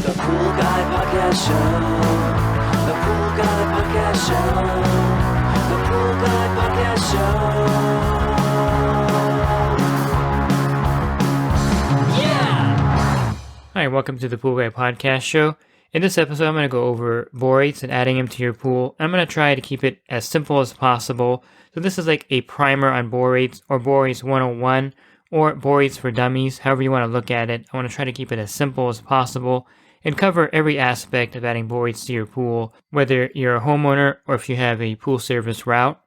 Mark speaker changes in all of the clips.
Speaker 1: The Pool Guy Podcast Show. The Pool Guy Podcast Show. The Pool Guy Podcast Show. Yeah!
Speaker 2: Hi, welcome to the Pool Guy Podcast Show. In this episode, I'm going to go over borates and adding them to your pool. I'm going to try to keep it as simple as possible. So this is like a primer on borates, or borates 101, or borates for dummies, however you want to look at it. I want to try to keep it as simple as possible and cover every aspect of adding borates to your pool, whether you're a homeowner or if you have a pool service route.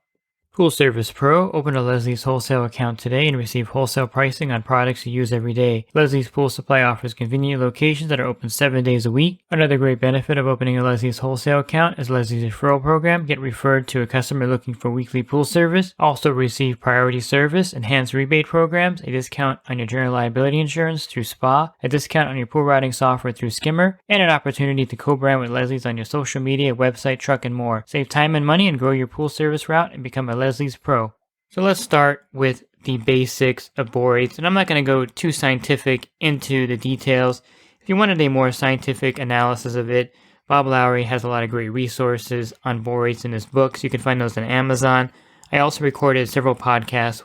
Speaker 2: Pool Service Pro, open a Leslie's wholesale account today and receive wholesale pricing on products you use every day. Leslie's Pool Supply offers convenient locations that are open 7 days a week. Another great benefit of opening a Leslie's wholesale account is Leslie's referral program. Get referred to a customer looking for weekly pool service. Also receive priority service, enhanced rebate programs, a discount on your general liability insurance through SPA, a discount on your pool routing software through Skimmer, and an opportunity to co-brand with Leslie's on your social media, website, truck, and more. Save time and money and grow your pool service route and become a Leslie's Pro. So let's start with the basics of borates, and I'm not going to go too scientific into the details. If you wanted a more scientific analysis of it, Bob Lowry has a lot of great resources on borates in his books. You can find those on Amazon. I also recorded several podcast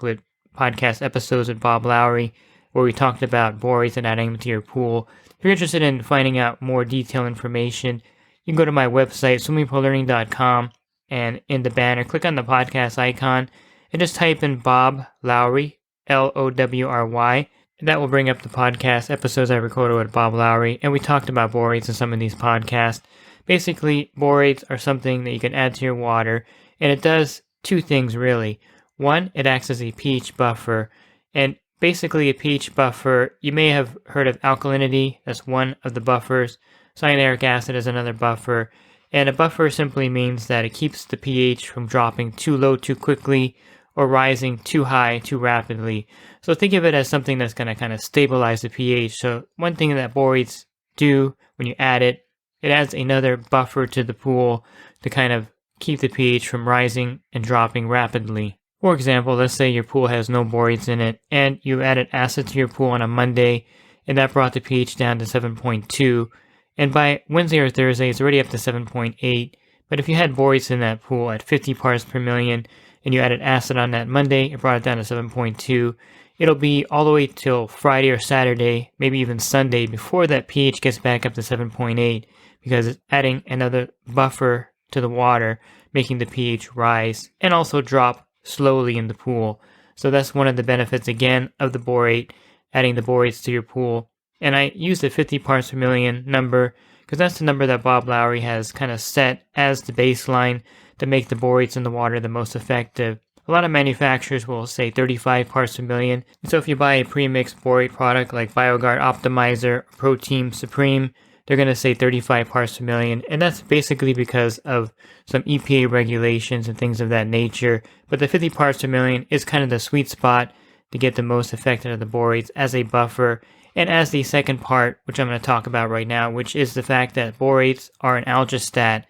Speaker 2: episodes with Bob Lowry where we talked about borates and adding them to your pool. If you're interested in finding out more detailed information, you can go to my website, swimmingpoollearning.com, and in the banner, click on the podcast icon and just type in Bob Lowry, Lowry, and that will bring up the podcast episodes I recorded with Bob Lowry, and we talked about borates in some of these podcasts. Basically, borates are something that you can add to your water, and it does two things really. One, it acts as a pH buffer, and basically a pH buffer, you may have heard of alkalinity, that's one of the buffers. Cyanuric acid is another buffer. And a buffer simply means that it keeps the pH from dropping too low too quickly or rising too high too rapidly. So think of it as something that's going to kind of stabilize the pH. So one thing that borates do when you add it, it adds another buffer to the pool to kind of keep the pH from rising and dropping rapidly. For example, let's say your pool has no borates in it and you added acid to your pool on a Monday and that brought the pH down to 7.2. And by Wednesday or Thursday, it's already up to 7.8. But if you had borates in that pool at 50 parts per million and you added acid on that Monday, it brought it down to 7.2. It'll be all the way till Friday or Saturday, maybe even Sunday, before that pH gets back up to 7.8, because it's adding another buffer to the water, making the pH rise and also drop slowly in the pool. So that's one of the benefits, again, of the borate, adding the borates to your pool. And I use the 50 parts per million number because that's the number that Bob Lowry has kind of set as the baseline to make the borates in the water the most effective. A lot of manufacturers will say 35 parts per million. And so if you buy a pre-mixed borate product like BioGuard Optimizer, Protein Supreme, they're going to say 35 parts per million. And that's basically because of some EPA regulations and things of that nature. But the 50 parts per million is kind of the sweet spot to get the most effect out of the borates as a buffer. And as the second part, which I'm going to talk about right now, which is the fact that borates are an algeastat,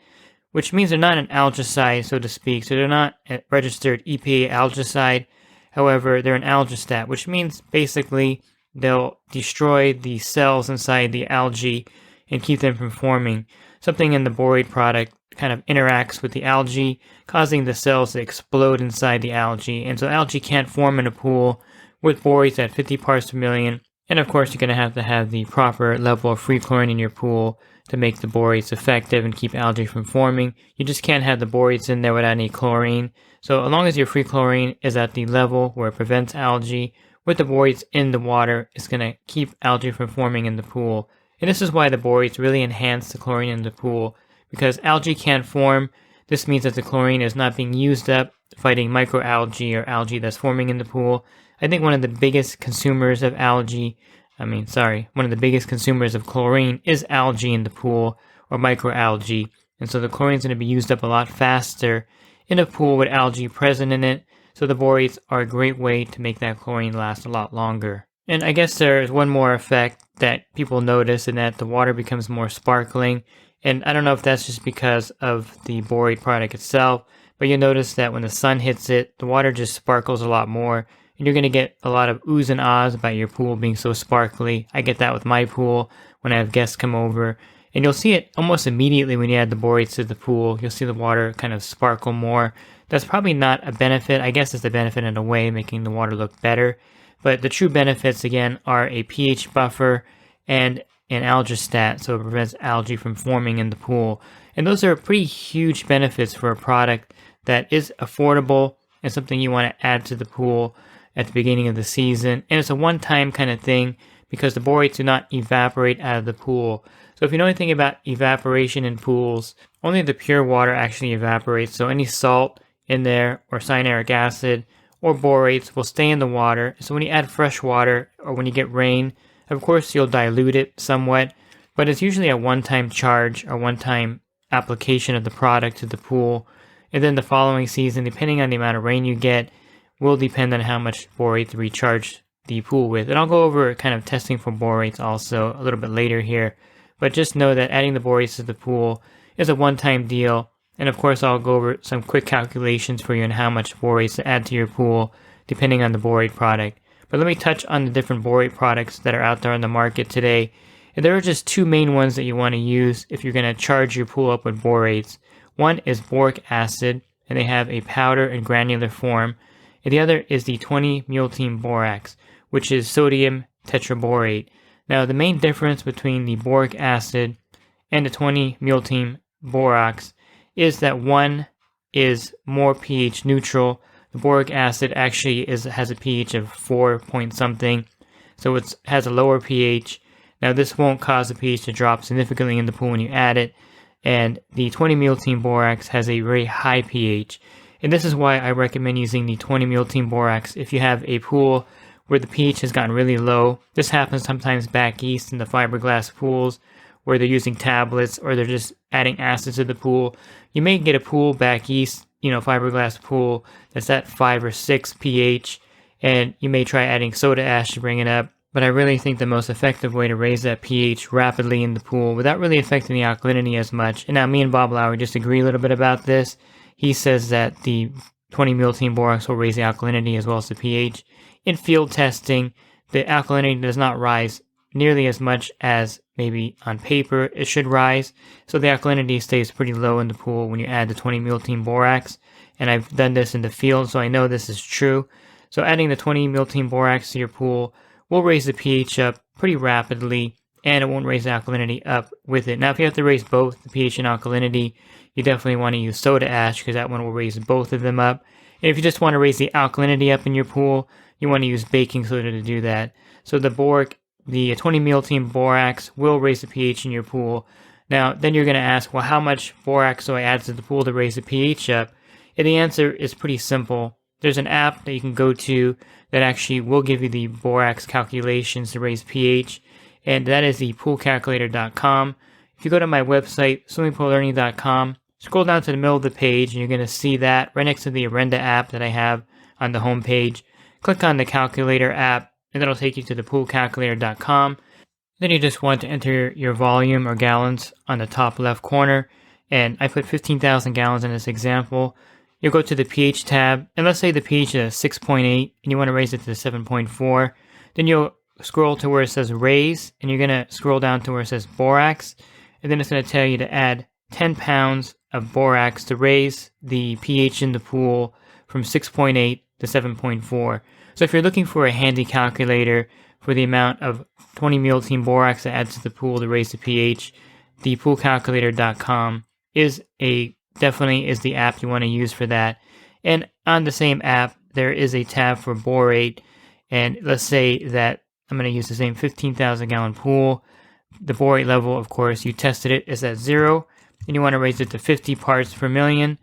Speaker 2: which means they're not an algicide, so to speak. So they're not a registered EPA algicide. However, they're an algeastat, which means basically they'll destroy the cells inside the algae and keep them from forming. Something in the borate product kind of interacts with the algae, causing the cells to explode inside the algae. And so algae can't form in a pool with borates at 50 parts per million. And of course, you're going to have the proper level of free chlorine in your pool to make the borates effective and keep algae from forming. You just can't have the borates in there without any chlorine. So as long as your free chlorine is at the level where it prevents algae, with the borates in the water, it's going to keep algae from forming in the pool. And this is why the borates really enhance the chlorine in the pool. Because algae can't form, this means that the chlorine is not being used up fighting microalgae or algae that's forming in the pool. I think one of the biggest consumers of one of the biggest consumers of chlorine is algae in the pool or microalgae. And so the chlorine is going to be used up a lot faster in a pool with algae present in it. So the borates are a great way to make that chlorine last a lot longer. And I guess there's one more effect that people notice, and that the water becomes more sparkling. And I don't know if that's just because of the borate product itself, but you'll notice that when the sun hits it, the water just sparkles a lot more. And you're going to get a lot of oohs and ahs about your pool being so sparkly. I get that with my pool when I have guests come over. And you'll see it almost immediately when you add the borates to the pool. You'll see the water kind of sparkle more. That's probably not a benefit. I guess it's a benefit in a way, making the water look better. But the true benefits, again, are a pH buffer and an algeastat, so it prevents algae from forming in the pool. And those are pretty huge benefits for a product that is affordable and something you want to add to the pool at the beginning of the season. And it's a one-time kind of thing because the borates do not evaporate out of the pool. So if you know anything about evaporation in pools, only the pure water actually evaporates. So any salt in there or cyanuric acid or borates will stay in the water. So when you add fresh water or when you get rain, of course you'll dilute it somewhat, but it's usually a one-time charge or one-time application of the product to the pool. And then the following season, depending on the amount of rain you get, will depend on how much borate to recharge the pool with. And I'll go over kind of testing for borates also a little bit later here. But just know that adding the borates to the pool is a one-time deal. And of course, I'll go over some quick calculations for you on how much borates to add to your pool, depending on the borate product. But let me touch on the different borate products that are out there on the market today. And there are just two main ones that you want to use if you're going to charge your pool up with borates. One is boric acid, and they have a powder and granular form. And the other is the 20-Mule borax, which is sodium tetraborate. Now, the main difference between the boric acid and the 20-Mule borax is that one is more pH neutral. The boric acid actually has a pH of 4 point something, so it has a lower pH. Now, this won't cause the pH to drop significantly in the pool when you add it. And the 20-Mule borax has a very high pH. And this is why I recommend using the 20-Mule borax if you have a pool where the pH has gotten really low. This happens sometimes back east in the fiberglass pools where they're using tablets or they're just adding acid to the pool. You may get a pool back east, fiberglass pool that's at 5 or 6 pH, and you may try adding soda ash to bring it up. But I really think the most effective way to raise that pH rapidly in the pool without really affecting the alkalinity as much, and now me and Bob Lowry disagree a little bit about this. He says that the 20-Mule borax will raise the alkalinity as well as the pH. In field testing, the alkalinity does not rise nearly as much as maybe on paper it should rise. So the alkalinity stays pretty low in the pool when you add the 20-Mule borax. And I've done this in the field, so I know this is true. So adding the 20-Mule borax to your pool will raise the pH up pretty rapidly, and it won't raise the alkalinity up with it. Now, if you have to raise both the pH and alkalinity, you definitely want to use soda ash because that one will raise both of them up. And if you just want to raise the alkalinity up in your pool, you want to use baking soda to do that. So the 20-Mule borax will raise the pH in your pool. Now, then you're going to ask, well, how much borax do I add to the pool to raise the pH up? And the answer is pretty simple. There's an app that you can go to that actually will give you the borax calculations to raise pH, and that is the poolcalculator.com. If you go to my website, swimmingpoollearning.com, scroll down to the middle of the page, and you're going to see that right next to the Arenda app that I have on the home page. Click on the calculator app, and that'll take you to the poolcalculator.com. Then you just want to enter your volume or gallons on the top left corner, and I put 15,000 gallons in this example. You'll go to the pH tab, and let's say the pH is 6.8, and you want to raise it to 7.4. Then you'll scroll to where it says raise, and you're going to scroll down to where it says borax, and then it's going to tell you to add 10 pounds of borax to raise the pH in the pool from 6.8 to 7.4. So if you're looking for a handy calculator for the amount of 20-Mule borax to add to the pool to raise the pH, the poolcalculator.com definitely is the app you want to use for that. And on the same app, there is a tab for borate. And let's say that I'm going to use the same 15,000 gallon pool. The borate level, of course, you tested it, is at 0. And you want to raise it to 50 parts per million.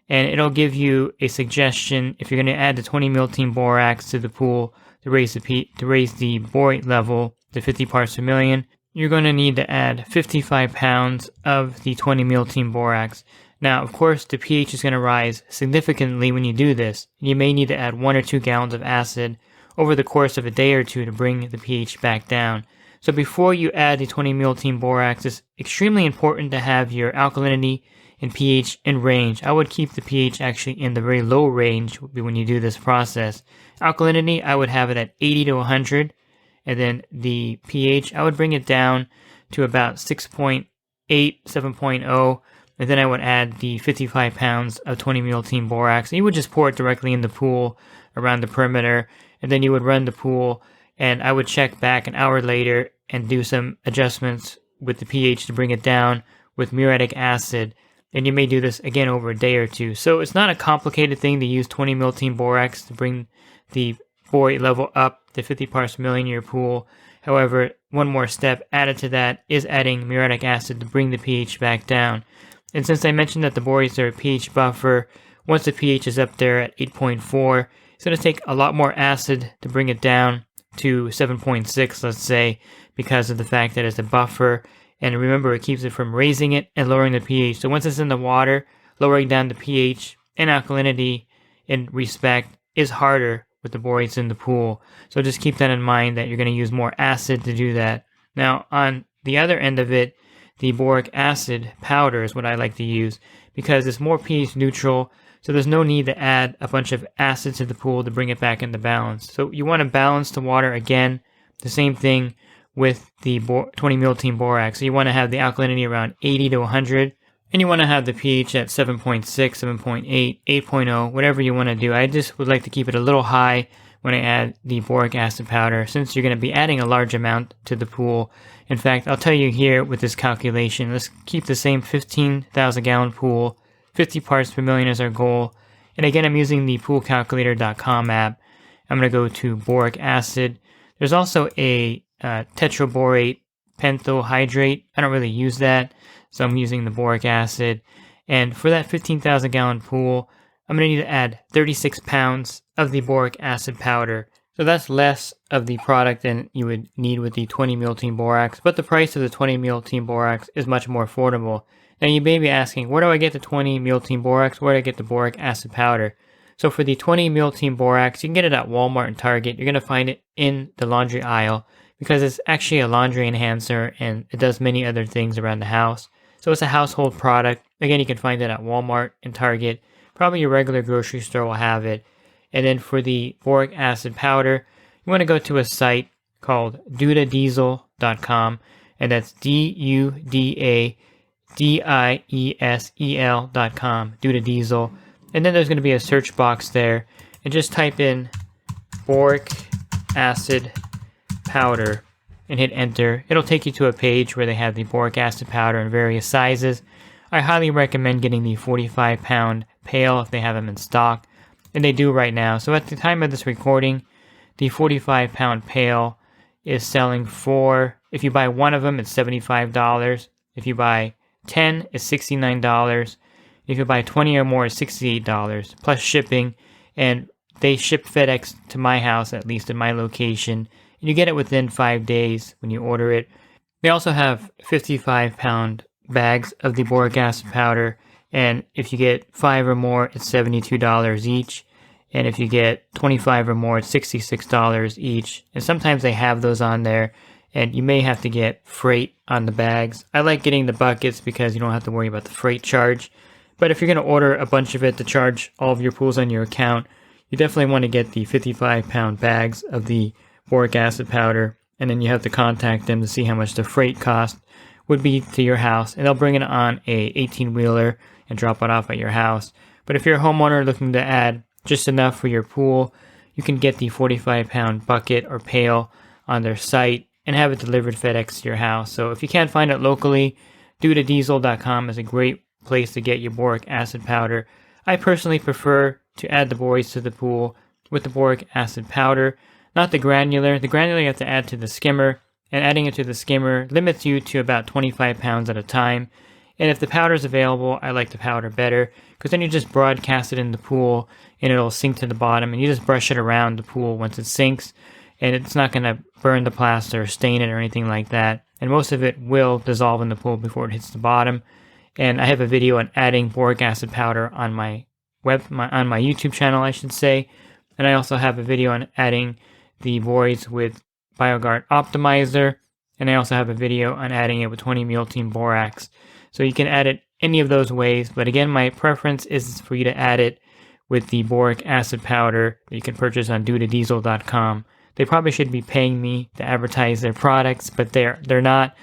Speaker 2: And it'll give you a suggestion if you're going to add the 20-Mule borax to the pool to raise the borate level to 50 parts per million. You're going to need to add 55 pounds of the 20-Mule borax. Now, of course, the pH is going to rise significantly when you do this. You may need to add 1 or 2 gallons of acid over the course of a day or two to bring the pH back down. So before you add the 20-Mule borax, it's extremely important to have your alkalinity and pH in range. I would keep the pH actually in the very low range when you do this process. Alkalinity, I would have it at 80 to 100. And then the pH, I would bring it down to about 6.0 7.0, and then I would add the 55 pounds of 20 mule team borax. And you would just pour it directly in the pool around the perimeter, and then you would run the pool, and I would check back an hour later and do some adjustments with the pH to bring it down with muriatic acid. And you may do this again over a day or two. So it's not a complicated thing to use 20 mule team borax to bring the borate level up to 50 parts per million in your pool. However, one more step added to that is adding muriatic acid to bring the pH back down. And since I mentioned that the borates are a pH buffer, once the pH is up there at 8.4, it's going to take a lot more acid to bring it down to 7.6, let's say, because of the fact that it's a buffer. And remember, it keeps it from raising it and lowering the pH. So once it's in the water, lowering down the pH and alkalinity in respect is harder with the borates in the pool. So just keep that in mind, that you're going to use more acid to do that. Now, on the other end of it, the boric acid powder is what I like to use because it's more pH neutral, so there's no need to add a bunch of acid to the pool to bring it back into balance. So you want to balance the water again, the same thing with the 20 mule team borax. So you want to have the alkalinity around 80 to 100, and you want to have the pH at 7.6, 7.8, 8.0, whatever you want to do. I just would like to keep it a little high when I add the boric acid powder, since you're going to be adding a large amount to the pool. In fact, I'll tell you here with this calculation, let's keep the same 15,000 gallon pool, 50 parts per million is our goal. And again, I'm using the poolcalculator.com app. I'm going to go to boric acid. There's also a tetraborate pentohydrate. I don't really use that, so I'm using the boric acid. And for that 15,000 gallon pool, I'm going to need to add 36 pounds of the boric acid powder. So that's less of the product than you would need with the 20 mule team borax, but the price of the 20 mule team borax is much more affordable. Now you may be asking, where do I get the 20 mule team borax? Where do I get the boric acid powder? So for the 20 mule team borax, you can get it at Walmart and Target. You're going to find it in the laundry aisle because it's actually a laundry enhancer and it does many other things around the house. So it's a household product. Again, you can find it at Walmart and Target. Probably your regular grocery store will have it. And then for the boric acid powder, you want to go to a site called dudadiesel.com, and that's DUDADIESEL.com, Dudadiesel. And then there's going to be a search box there, and just type in boric acid powder and hit enter. It'll take you to a page where they have the boric acid powder in various sizes. I highly recommend getting the 45-pound pail if they have them in stock, and they do right now. So at the time of this recording, the 45-pound pail is selling for, if you buy one of them, it's $75. If you buy 10, it's $69. If you buy 20 or more, it's $68, plus shipping. And they ship FedEx to my house, at least in my location. And you get it within 5 days when you order it. They also have 55-pound bags of the boric acid powder. And if you get 5 or more, it's $72 each. And if you get 25 or more, it's $66 each. And sometimes they have those on there. And you may have to get freight on the bags. I like getting the buckets because you don't have to worry about the freight charge. But if you're going to order a bunch of it to charge all of your pools on your account, you definitely want to get the 55-pound bags of the boric acid powder. And then you have to contact them to see how much the freight cost would be to your house. And they'll bring it on a 18-wheeler and drop it off at your house. But if you're a homeowner looking to add just enough for your pool, you can get the 45-pound bucket or pail on their site and have it delivered FedEx to your house. So if you can't find it locally, dudadiesel.com is a great place to get your boric acid powder. I personally prefer to add the borates to the pool with the boric acid powder, not the granular. The granular you have to add to the skimmer, and adding it to the skimmer limits you to about 25 pounds at a time. And if the powder is available, I like the powder better, because then you just broadcast it in the pool and it'll sink to the bottom, and you just brush it around the pool once it sinks, and it's not going to burn the plaster or stain it or anything like that. And most of it will dissolve in the pool before it hits the bottom. And I have a video on adding boric acid powder on my YouTube channel, I should say. And I also have a video on adding the borates with BioGuard Optimizer. And I also have a video on adding it with 20 mule team borax. So you can add it any of those ways. But again, my preference is for you to add it with the boric acid powder that you can purchase on dudadiesel.com. They probably should be paying me to advertise their products, but they're not.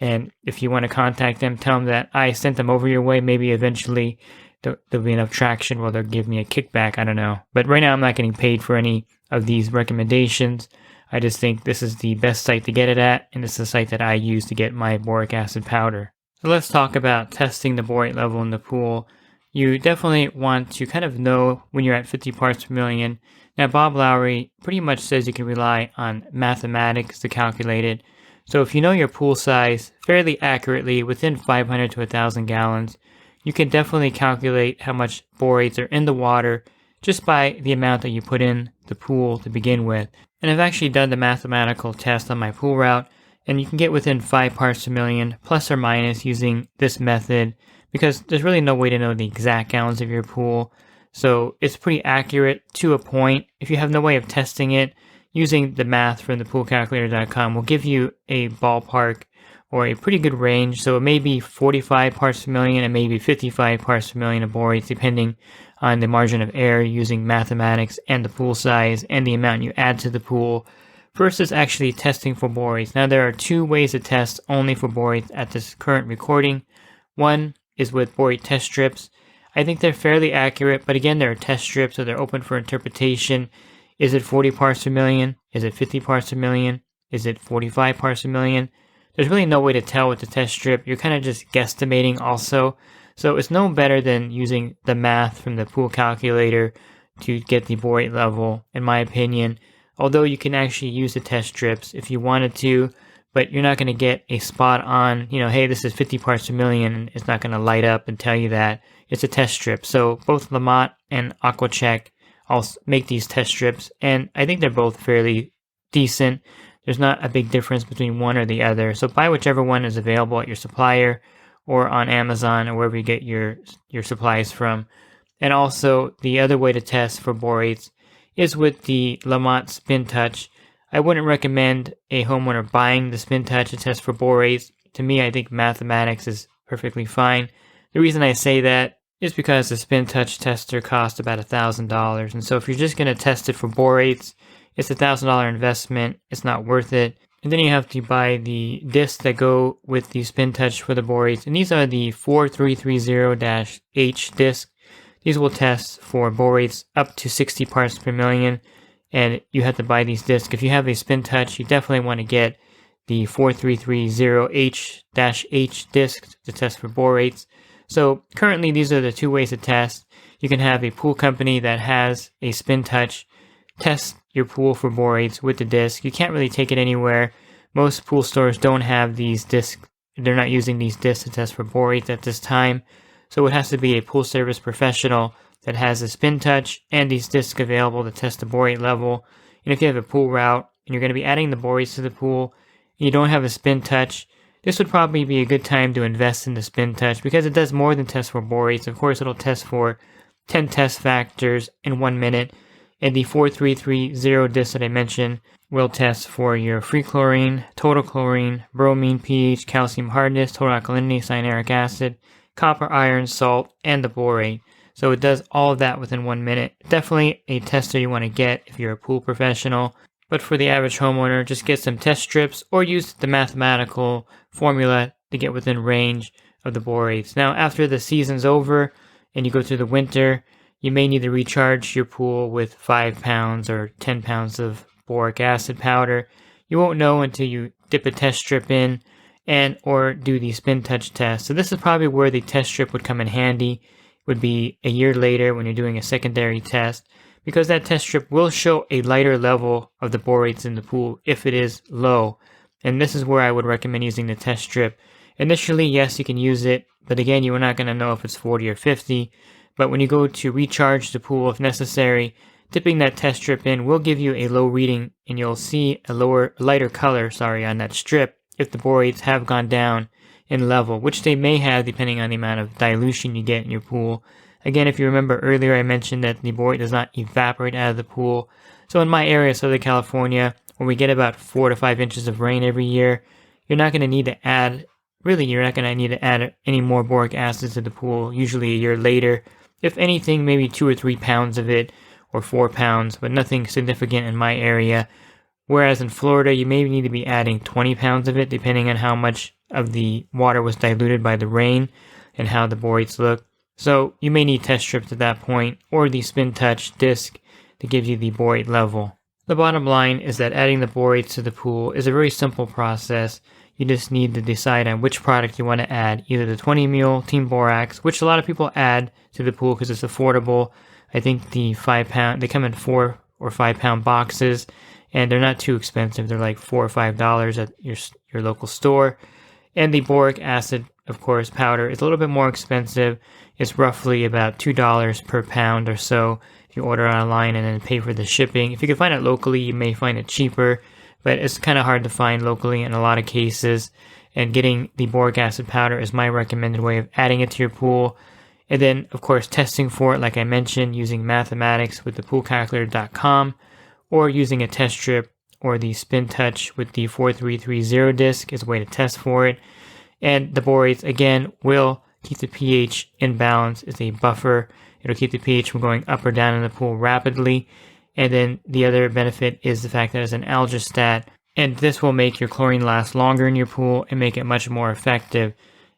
Speaker 2: And if you want to contact them, tell them that I sent them over your way. Maybe eventually there'll be enough traction where they'll give me a kickback. I don't know. But right now I'm not getting paid for any of these recommendations. I just think this is the best site to get it at, and this is the site that I use to get my boric acid powder. So let's talk about testing the borate level in the pool. You definitely want to kind of know when you're at 50 parts per million. Now, Bob Lowry pretty much says you can rely on mathematics to calculate it. So if you know your pool size fairly accurately within 500 to 1,000 gallons, you can definitely calculate how much borates are in the water just by the amount that you put in the pool to begin with. And I've actually done the mathematical test on my pool route, and you can get within 5 parts per million plus or minus using this method, because there's really no way to know the exact gallons of your pool. So it's pretty accurate to a point. If you have no way of testing it, using the math from the poolcalculator.com will give you a ballpark or a pretty good range. So it may be 45 parts per million and maybe 55 parts per million of borates, depending on the margin of error using mathematics and the pool size and the amount you add to the pool versus actually testing for borates. Now, there are 2 ways to test only for borates at this current recording. One is with borate test strips. I think they're fairly accurate, but again, they're test strips, so they're open for interpretation. Is it 40 parts per million? Is it 50 parts per million? Is it 45 parts per million? There's really no way to tell with the test strip. You're kind of just guesstimating also. So it's no better than using the math from the pool calculator to get the borate level, in my opinion. Although you can actually use the test strips if you wanted to, but you're not going to get a spot on, hey, this is 50 parts per million, and it's not going to light up and tell you that. It's a test strip. So both Lamont and AquaCheck also make these test strips, and I think they're both fairly decent. There's not a big difference between one or the other. So buy whichever one is available at your supplier or on Amazon or wherever you get your supplies from. And also, the other way to test for borates is with the Lamont Spin Touch. I wouldn't recommend a homeowner buying the Spin Touch to test for borates. To me, I think mathematics is perfectly fine. The reason I say that is because the Spin Touch tester costs about $1,000. And so if you're just going to test it for borates, it's a $1,000 investment. It's not worth it. And then you have to buy the discs that go with the Spin Touch for the borates. And these are the 4330-H discs. These will test for borates up to 60 parts per million. And you have to buy these discs. If you have a Spin Touch, you definitely want to get the 4330-H disc to test for borates. So currently, these are the 2 ways to test. You can have a pool company that has a Spin Touch test your pool for borates with the disc. You can't really take it anywhere. Most pool stores don't have these discs. They're not using these discs to test for borates at this time. So it has to be a pool service professional that has a Spin Touch and these discs available to test the borate level. And if you have a pool route and you're going to be adding the borates to the pool and you don't have a Spin Touch, this would probably be a good time to invest in the Spin Touch because it does more than test for borates. Of course, it'll test for 10 test factors in 1 minute. And the 4330 disc that I mentioned will test for your free chlorine, total chlorine, bromine, pH, calcium hardness, total alkalinity, cyanuric acid, copper, iron, salt, and the borate. So it does all of that within 1 minute. Definitely a tester you want to get if you're a pool professional. But for the average homeowner, just get some test strips or use the mathematical formula to get within range of the borates. Now, after the season's over and you go through the winter, you may need to recharge your pool with 5 pounds or 10 pounds of boric acid powder. You won't know until you dip a test strip in and or do the Spin Touch test. So this is probably where the test strip would come in handy. It would be a year later when you're doing a secondary test, because that test strip will show a lighter level of the borates in the pool if it is low. And this is where I would recommend using the test strip. Initially, yes, you can use it, but again, you're not going to know if it's 40 or 50. But when you go to recharge the pool, if necessary, dipping that test strip in will give you a low reading, and you'll see a lighter color on that strip if the borates have gone down in level, which they may have depending on the amount of dilution you get in your pool. Again, if you remember earlier, I mentioned that the borate does not evaporate out of the pool. So in my area, Southern California, where we get about 4 to 5 inches of rain every year, you're not going to need to add any more boric acid to the pool, usually a year later. If anything, maybe 2 or 3 pounds of it, or 4 pounds, but nothing significant in my area. Whereas in Florida, you may need to be adding 20 pounds of it, depending on how much of the water was diluted by the rain and how the borates look. So you may need test strips at that point, or the spin touch disc that gives you the borate level. The bottom line is that adding the borates to the pool is a very simple process. You just need to decide on which product you want to add, either the 20 Mule Team Borax, which a lot of people add to the pool because it's affordable. I think the 5 pound, they come in 4 or 5 pound boxes, and they're not too expensive. They're like $4 or $5 at your local store. And the boric acid, of course, powder is a little bit more expensive. It's roughly about $2 per pound or so if you order online and then pay for the shipping. If you can find it locally, you may find it cheaper, but it's kind of hard to find locally in a lot of cases. And getting the boric acid powder is my recommended way of adding it to your pool. And then, of course, testing for it, like I mentioned, using mathematics with the poolcalculator.com, or using a test strip or the spin touch with the 4330 disc is a way to test for it. And the borates, again, will keep the pH in balance. It's a buffer. It'll keep the pH from going up or down in the pool rapidly. And then the other benefit is the fact that it's an algeastat, and this will make your chlorine last longer in your pool and make it much more effective.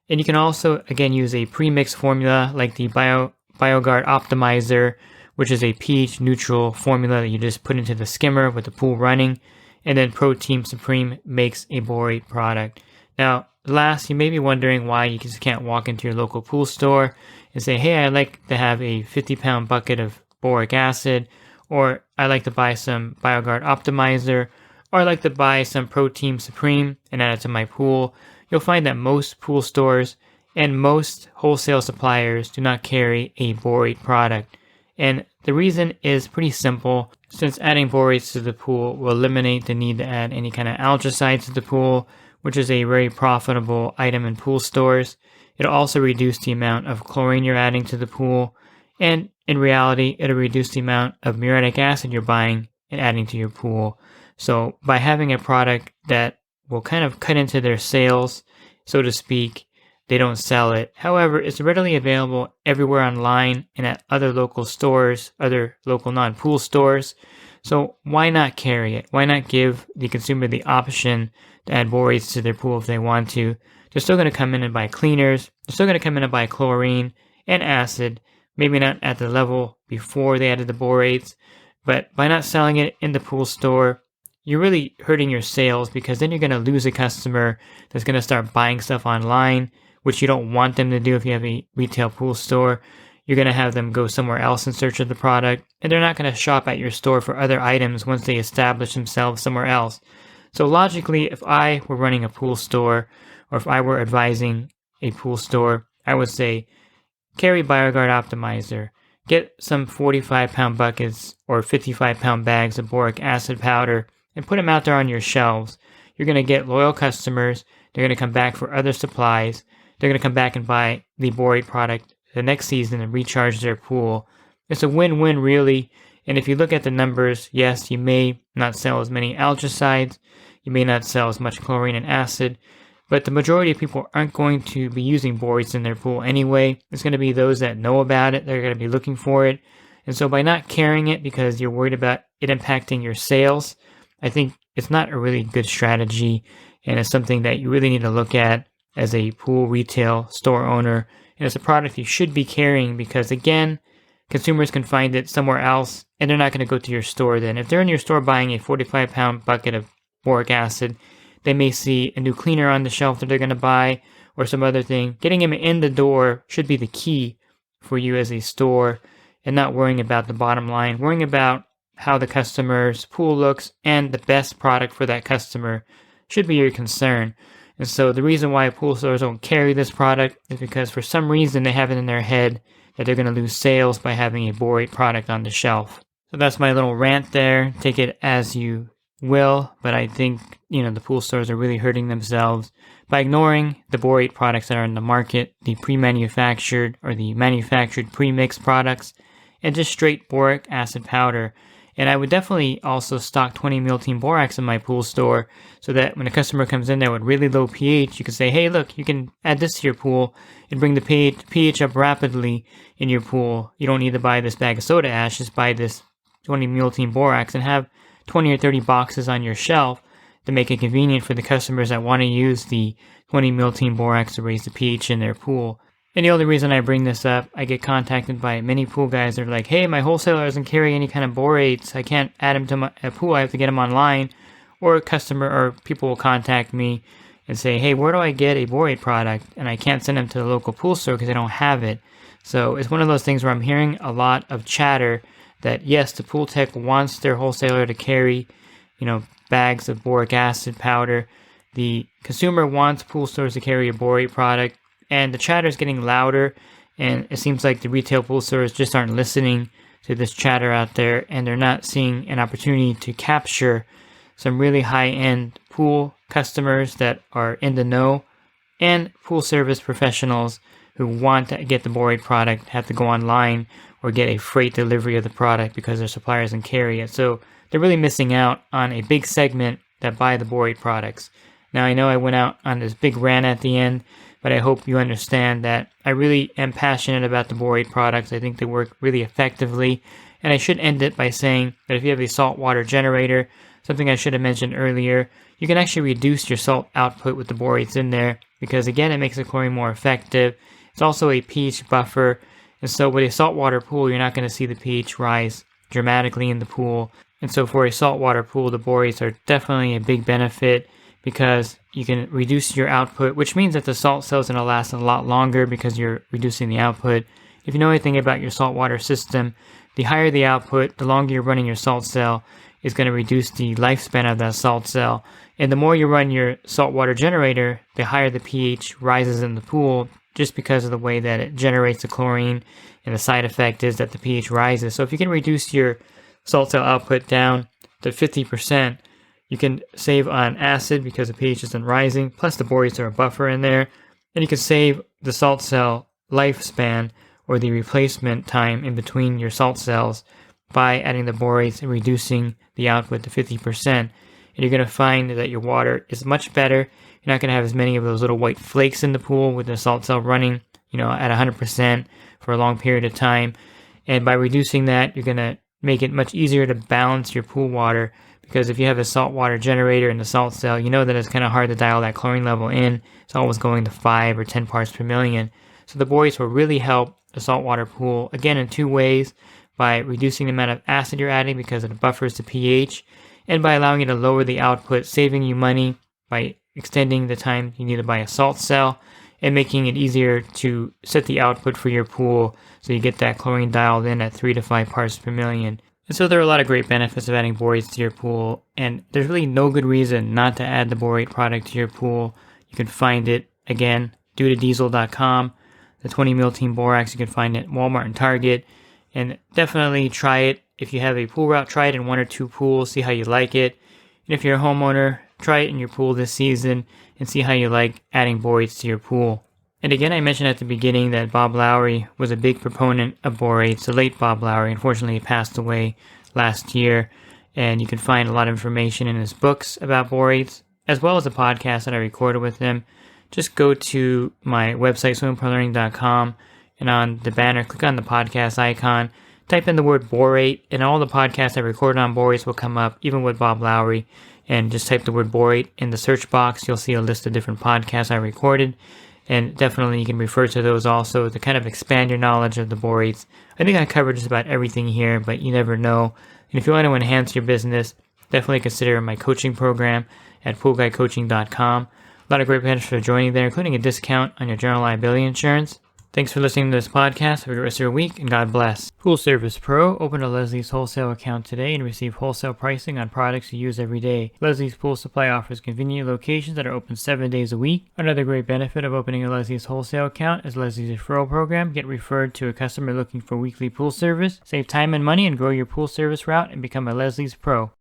Speaker 2: And you can also, again, use a pre-mix formula like the BioGuard Optimizer, which is a pH neutral formula that you just put into the skimmer with the pool running. And then Protein Supreme makes a borate product. Now, last, you may be wondering why you just can't walk into your local pool store and say, hey, I'd like to have a 50-pound bucket of boric acid, or I'd like to buy some BioGuard Optimizer, or I'd like to buy some Protein Supreme and add it to my pool. You'll find that most pool stores and most wholesale suppliers do not carry a borate product. And the reason is pretty simple. Since adding borates to the pool will eliminate the need to add any kind of algae to the pool, which is a very profitable item in pool stores. It'll also reduce the amount of chlorine you're adding to the pool, and in reality, it'll reduce the amount of muriatic acid you're buying and adding to your pool. So by having a product that will kind of cut into their sales, so to speak, they don't sell it. However, it's readily available everywhere online and at other local stores, other local non-pool stores. So why not carry it? Why not give the consumer the option to add borates to their pool if they want to? They're still going to come in and buy cleaners. They're still going to come in and buy chlorine and acid, maybe not at the level before they added the borates, but by not selling it in the pool store, you're really hurting your sales, because then you're going to lose a customer that's going to start buying stuff online, which you don't want them to do if you have a retail pool store. You're going to have them go somewhere else in search of the product, and they're not going to shop at your store for other items once they establish themselves somewhere else. So logically, if I were running a pool store, or if I were advising a pool store, I would say, carry BioGuard Optimizer, get some 45-pound buckets or 55-pound bags of boric acid powder, and put them out there on your shelves. You're going to get loyal customers. They're going to come back for other supplies. They're going to come back and buy the borate product the next season and recharge their pool. It's a win-win, really. And if you look at the numbers, yes, you may not sell as many algicides. You may not sell as much chlorine and acid. But the majority of people aren't going to be using borates in their pool anyway. It's going to be those that know about it. They're going to be looking for it. And so by not carrying it because you're worried about it impacting your sales, I think it's not a really good strategy. And it's something that you really need to look at as a pool retail store owner. And it's a product you should be carrying because, again, consumers can find it somewhere else and they're not going to go to your store then. If they're in your store buying a 45-pound bucket of boric acid, they may see a new cleaner on the shelf that they're going to buy or some other thing. Getting them in the door should be the key for you as a store, and not worrying about the bottom line, worrying about how the customer's pool looks and the best product for that customer should be your concern. And so the reason why pool stores don't carry this product is because for some reason they have it in their head that they're going to lose sales by having a borate product on the shelf. So that's my little rant there. Take it as you will, but I think, the pool stores are really hurting themselves by ignoring the borate products that are in the market, the pre-manufactured or the manufactured pre-mixed products, and just straight boric acid powder. And I would definitely also stock 20 Mule Team Borax in my pool store so that when a customer comes in there with really low pH, you can say, hey, look, you can add this to your pool and bring the pH up rapidly in your pool. You don't need to buy this bag of soda ash, just buy this 20 Mule Team Borax and have 20 or 30 boxes on your shelf to make it convenient for the customers that want to use the 20 Mule Borax to raise the pH in their pool. And the only reason I bring this up, I get contacted by many pool guys that are like, hey, my wholesaler doesn't carry any kind of borates. I can't add them to my pool. I have to get them online. Or a customer or people will contact me and say, hey, where do I get a borate product? And I can't send them to the local pool store because I don't have it. So it's one of those things where I'm hearing a lot of chatter that, yes, the pool tech wants their wholesaler to carry, bags of boric acid powder. The consumer wants pool stores to carry a borate product. And the chatter is getting louder, and it seems like the retail pool stores just aren't listening to this chatter out there, and they're not seeing an opportunity to capture some really high-end pool customers that are in the know, and pool service professionals who want to get the borate product have to go online or get a freight delivery of the product because their supplier doesn't carry it. So they're really missing out on a big segment that buy the borate products. Now, I know I went out on this big rant at the end, but I hope you understand that I really am passionate about the borate products. I think they work really effectively. And I should end it by saying that if you have a saltwater generator, something I should have mentioned earlier, you can actually reduce your salt output with the borates in there because, again, it makes the chlorine more effective. It's also a pH buffer. And so with a saltwater pool, you're not going to see the pH rise dramatically in the pool. And so for a saltwater pool, the borates are definitely a big benefit because you can reduce your output, which means that the salt cell is going to last a lot longer because you're reducing the output. If you know anything about your saltwater system, the higher the output, the longer you're running your salt cell is going to reduce the lifespan of that salt cell. And the more you run your saltwater generator, the higher the pH rises in the pool just because of the way that it generates the chlorine, and the side effect is that the pH rises. So if you can reduce your salt cell output down to 50%, you can save on acid because the pH isn't rising, plus the borates are a buffer in there. And you can save the salt cell lifespan or the replacement time in between your salt cells by adding the borates and reducing the output to 50%. And you're going to find that your water is much better. You're not going to have as many of those little white flakes in the pool with the salt cell running, at 100% for a long period of time. And by reducing that, you're going to make it much easier to balance your pool water. Because if you have a saltwater generator in the salt cell, you know that it's kind of hard to dial that chlorine level in. It's always going to 5 or 10 parts per million. So the borates will really help the saltwater pool, again, in two ways. By reducing the amount of acid you're adding because it buffers the pH, and by allowing you to lower the output, saving you money by extending the time you need to buy a salt cell, and making it easier to set the output for your pool so you get that chlorine dialed in at 3 to 5 parts per million. And so there are a lot of great benefits of adding borates to your pool, and there's really no good reason not to add the borate product to your pool. You can find it, again, due-to-diesel.com. The 20 Mule Borax, you can find it at Walmart and Target. And definitely try it. If you have a pool route, try it in 1 or 2 pools, see how you like it. And if you're a homeowner, try it in your pool this season and see how you like adding borates to your pool. And again, I mentioned at the beginning that Bob Lowry was a big proponent of borates. The late Bob Lowry, unfortunately, he passed away last year. And you can find a lot of information in his books about borates, as well as a podcast that I recorded with him. Just go to my website, swimmingpoollearning.com, and on the banner, click on the podcast icon, type in the word borate, and all the podcasts I recorded on borates will come up, even with Bob Lowry. And just type the word borate in the search box. You'll see a list of different podcasts I recorded. And definitely you can refer to those also to kind of expand your knowledge of the borates. I think I covered just about everything here, but you never know. And if you want to enhance your business, definitely consider my coaching program at poolguycoaching.com. A lot of great benefits for joining there, including a discount on your general liability insurance. Thanks for listening to this podcast. Have a great rest of your week, and God bless. Pool Service Pro. Open a Leslie's wholesale account today and receive wholesale pricing on products you use every day. Leslie's Pool Supply offers convenient locations that are open 7 days a week. Another great benefit of opening a Leslie's wholesale account is Leslie's referral program. Get referred to a customer looking for weekly pool service. Save time and money and grow your pool service route and become a Leslie's Pro.